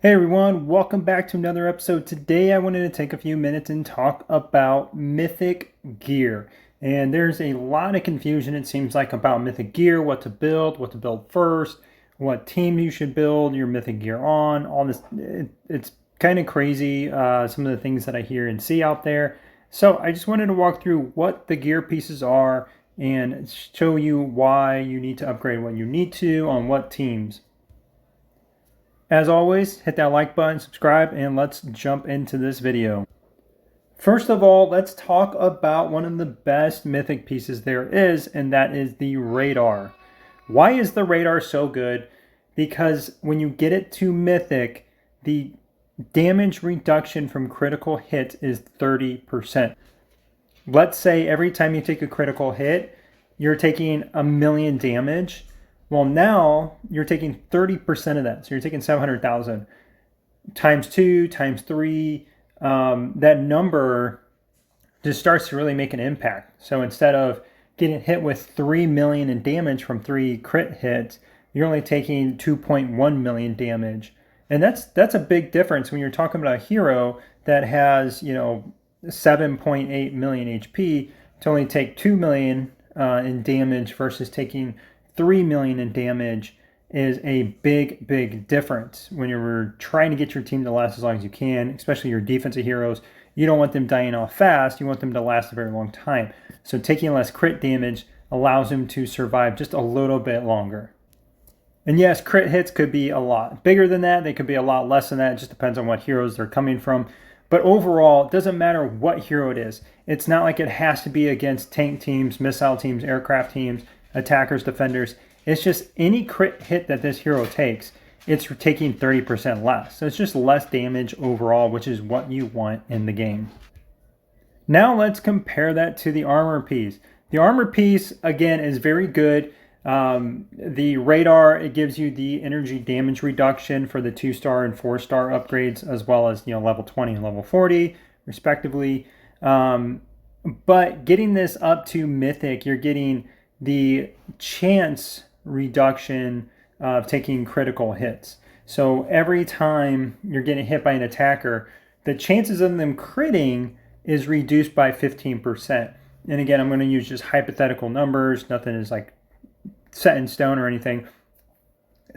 Hey everyone, welcome back to another episode. Today I wanted to take a few minutes and talk about Mythic gear. And there's a lot of confusion, it seems like, about Mythic gear, what to build first, what team you should build your Mythic gear on, all this. It's kind of crazy, some of the things that I hear and see out there. So I just wanted to walk through what the gear pieces are and show you why you need to upgrade what you need to on what teams. As always, hit that like button, subscribe, and let's jump into this video. First of all, let's talk about one of the best Mythic pieces there is, and that is the radar. Why is the radar so good? Because when you get it to Mythic, the damage reduction from critical hits is 30%. Let's say every time you take a critical hit, you're taking 1,000,000 damage. Well, now you're taking 30% of that. So you're taking 700,000 times 2, times 3. That number just starts to really make an impact. So instead of getting hit with 3 million in damage from 3 crit hits, you're only taking 2.1 million damage. And that's a big difference when you're talking about a hero that has, 7.8 million HP to only take 2 million in damage versus taking 3 million in damage is a big difference when you're trying to get your team to last as long as you can, especially your defensive heroes. You don't want them dying off fast. You want them to last a very long time. So taking less crit damage allows them to survive just a little bit longer. And yes, crit hits could be a lot bigger than that. They could be a lot less than that. It just depends on what heroes they're coming from. But overall, it doesn't matter what hero it is. It's not like it has to be against tank teams, missile teams, aircraft teams, attackers, defenders. It's just any crit hit that this hero takes, it's taking 30% less. So it's just less damage overall, which is what you want in the game. Now let's compare that to the armor piece. The armor piece, again, is very good. The radar, it gives you the energy damage reduction for the 2-star and 4-star upgrades, as well as level 20 and level 40 respectively. But getting this up to Mythic, you're getting the chance reduction of taking critical hits. So every time you're getting hit by an attacker, the chances of them critting is reduced by 15%. And again, I'm going to use just hypothetical numbers. Nothing is like set in stone or anything.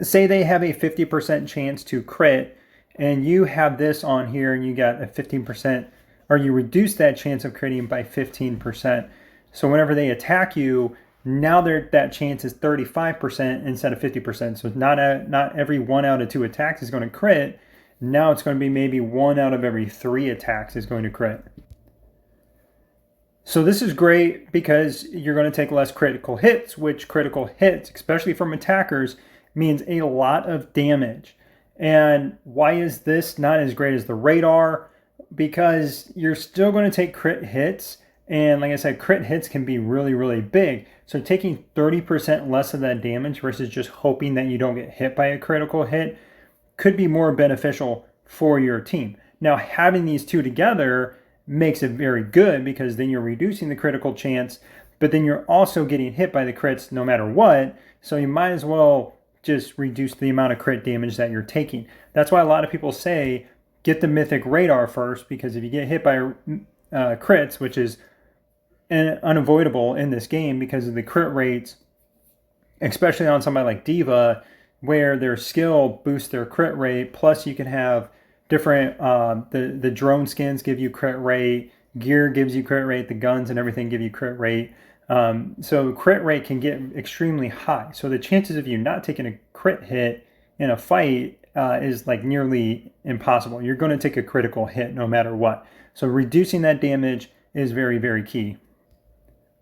Say they have a 50% chance to crit, and you have this on here and you got a 15%, or you reduce that chance of critting by 15%. So whenever they attack you, now that chance is 35% instead of 50%. So not every 1 out of 2 attacks is going to crit. Now it's going to be maybe 1 out of every 3 attacks is going to crit. So this is great because you're going to take less critical hits, which critical hits, especially from attackers, means a lot of damage. And why is this not as great as the radar? Because you're still going to take crit hits. And like I said, crit hits can be really big. So taking 30% less of that damage versus just hoping that you don't get hit by a critical hit could be more beneficial for your team. Now, having these two together makes it very good because then you're reducing the critical chance, but then you're also getting hit by the crits no matter what. So you might as well just reduce the amount of crit damage that you're taking. That's why a lot of people say get the Mythic radar first, because if you get hit by crits, which is unavoidable in this game because of the crit rates, especially on somebody like Diva, where their skill boosts their crit rate, plus you can have different, the drone skins give you crit rate, gear gives you crit rate, the guns and everything give you crit rate. So crit rate can get extremely high. So the chances of you not taking a crit hit in a fight is like nearly impossible. You're going to take a critical hit no matter what. So reducing that damage is very key.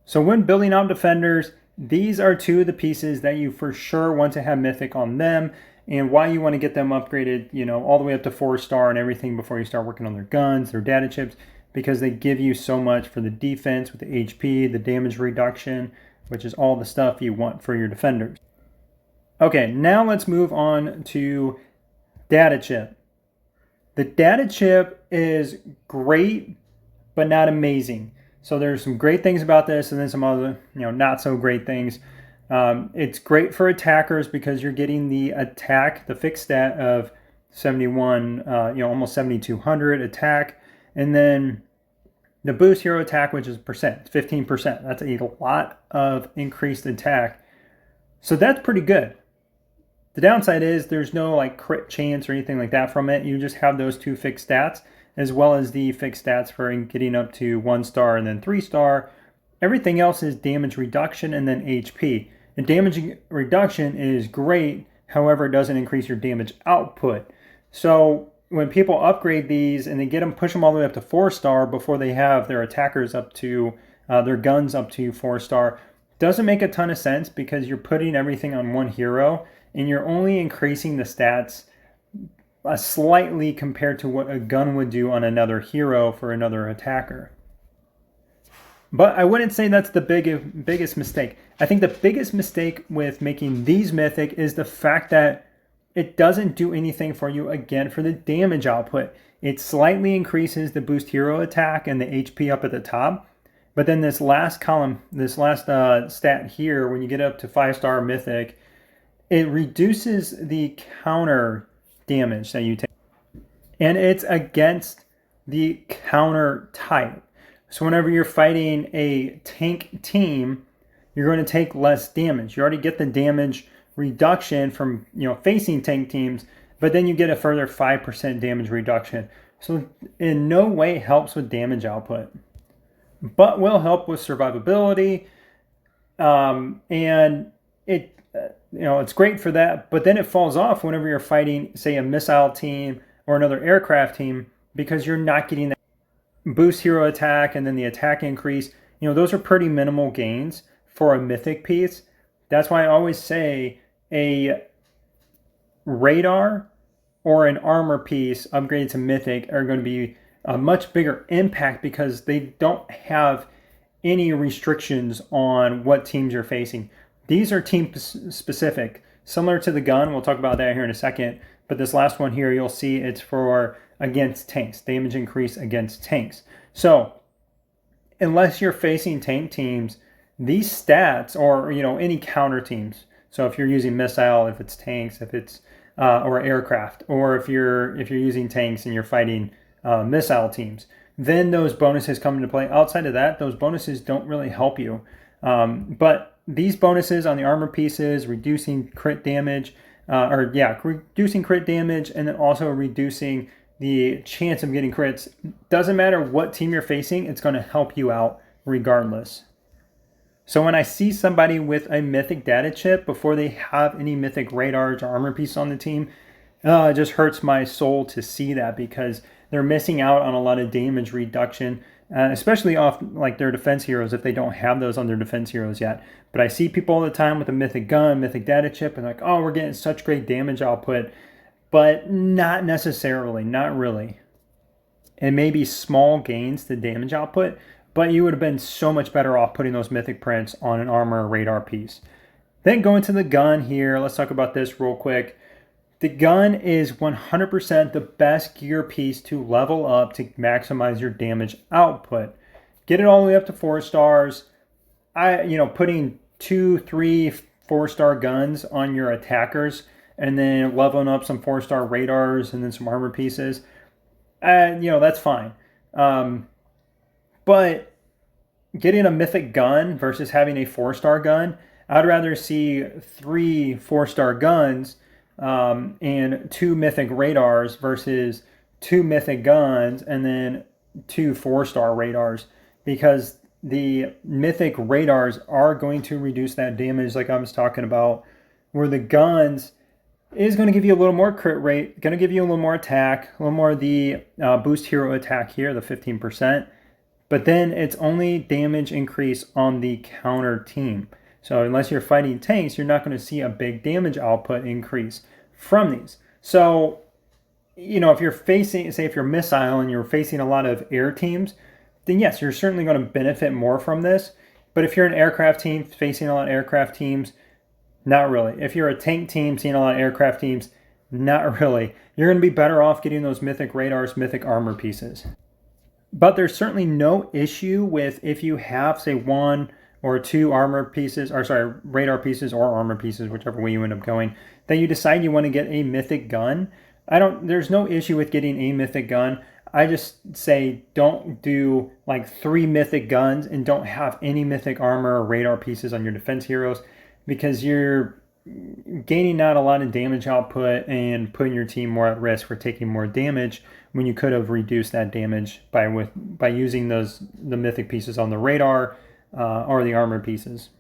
So when building out defenders, these are two of the pieces that you for sure want to have Mythic on them, and why you want to get them upgraded, all the way up to 4-star and everything before you start working on their guns, their data chips, because they give you so much for the defense with the HP, the damage reduction, which is all the stuff you want for your defenders. Okay, now let's move on to data chip. The data chip is great, but not amazing. So there's some great things about this and then some other, not so great things. It's great for attackers because you're getting the attack, the fixed stat of 71, almost 7,200 attack. And then the boost hero attack, which is percent, 15%. That's a lot of increased attack. So that's pretty good. The downside is there's no like crit chance or anything like that from it. You just have those two fixed stats, as well as the fixed stats for getting up to 1 star and then 3 star. Everything else is damage reduction and then HP. And damage reduction is great, however, it doesn't increase your damage output. So when people upgrade these and they push them all the way up to 4 star before they have their attackers up to, their guns up to 4 star, doesn't make a ton of sense because you're putting everything on one hero and you're only increasing the stats slightly compared to what a gun would do on another hero for another attacker. But I wouldn't say that's the biggest mistake. I think the biggest mistake with making these Mythic is the fact that it doesn't do anything for you, again, for the damage output. It slightly increases the boost hero attack and the HP up at the top. But then this last column, this last stat here, when you get up to 5-star Mythic, it reduces the counter damage that you take. And it's against the counter type. So whenever you're fighting a tank team, you're going to take less damage. You already get the damage reduction from facing tank teams, but then you get a further 5% damage reduction. So in no way helps with damage output, but will help with survivability. And it it's great for that, but then it falls off whenever you're fighting, say, a missile team or another aircraft team, because you're not getting that boost hero attack and then the attack increase. Those are pretty minimal gains for a Mythic piece. That's why I always say a radar or an armor piece upgraded to Mythic are going to be a much bigger impact because they don't have any restrictions on what teams you're facing. These are team specific, similar to the gun. We'll talk about that here in a second. But this last one here, you'll see it's for against tanks, damage increase against tanks. So unless you're facing tank teams, these stats, or any counter teams. So if you're using missile, if it's tanks, if it's or aircraft, or if you're using tanks and you're fighting missile teams, then those bonuses come into play. Outside of that, those bonuses don't really help you. But these bonuses on the armor pieces, reducing crit damage, reducing crit damage, and then also reducing the chance of getting crits. Doesn't matter what team you're facing, it's going to help you out regardless. So when I see somebody with a Mythic data chip before they have any Mythic radars or armor pieces on the team, it just hurts my soul to see that because they're missing out on a lot of damage reduction, especially off like their defense heroes if they don't have those on their defense heroes yet. But I see people all the time with a Mythic gun, Mythic data chip, and like, oh, we're getting such great damage output, but not necessarily, not really. It may be small gains to damage output, but you would have been so much better off putting those Mythic prints on an armor or radar piece. Then going to the gun here, let's talk about this real quick. The gun is 100% the best gear piece to level up to maximize your damage output. Get it all the way up to 4 stars. Putting 2, 3, 4-star guns on your attackers and then leveling up some 4-star radars and then some armor pieces, that's fine. But getting a Mythic gun versus having a 4-star gun, I'd rather see 3 4-star guns and 2 Mythic radars versus 2 Mythic guns and then 2 4-star radars, because the Mythic radars are going to reduce that damage like I was talking about, where the guns is going to give you a little more crit rate, going to give you a little more attack, a little more of the boost hero attack here, the 15%, but then it's only damage increase on the counter team. So unless you're fighting tanks, you're not going to see a big damage output increase from these. So, if you're facing, say if you're missile and you're facing a lot of air teams, then yes, you're certainly going to benefit more from this. But if you're an aircraft team facing a lot of aircraft teams, not really. If you're a tank team seeing a lot of aircraft teams, not really. You're going to be better off getting those Mythic radars, Mythic armor pieces. But there's certainly no issue with if you have, say, 1 or 2 armor pieces, radar pieces or armor pieces, whichever way you end up going, that you decide you want to get a Mythic gun. There's no issue with getting a mythic gun. I just say don't do like 3 mythic guns and don't have any mythic armor or radar pieces on your defense heroes, because you're gaining not a lot of damage output and putting your team more at risk for taking more damage when you could have reduced that damage by using the mythic pieces on the radar or the armor pieces.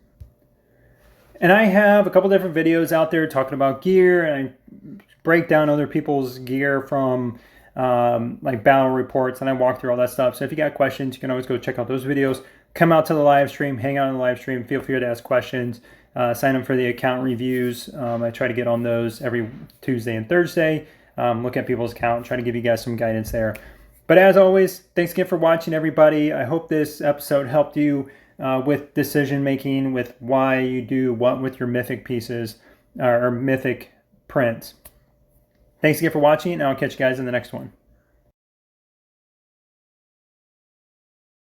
And I have a couple different videos out there talking about gear, and I break down other people's gear from like battle reports, and I walk through all that stuff. So if you got questions, you can always go check out those videos. Come out to the live stream, hang out on the live stream, feel free to ask questions. Sign up for the account reviews. I try to get on those every Tuesday and Thursday. Look at people's account, try to give you guys some guidance there. But as always, thanks again for watching, everybody. I hope this episode helped you with decision making, with why you do what with your mythic pieces or mythic prints. Thanks again for watching, and I'll catch you guys in the next one.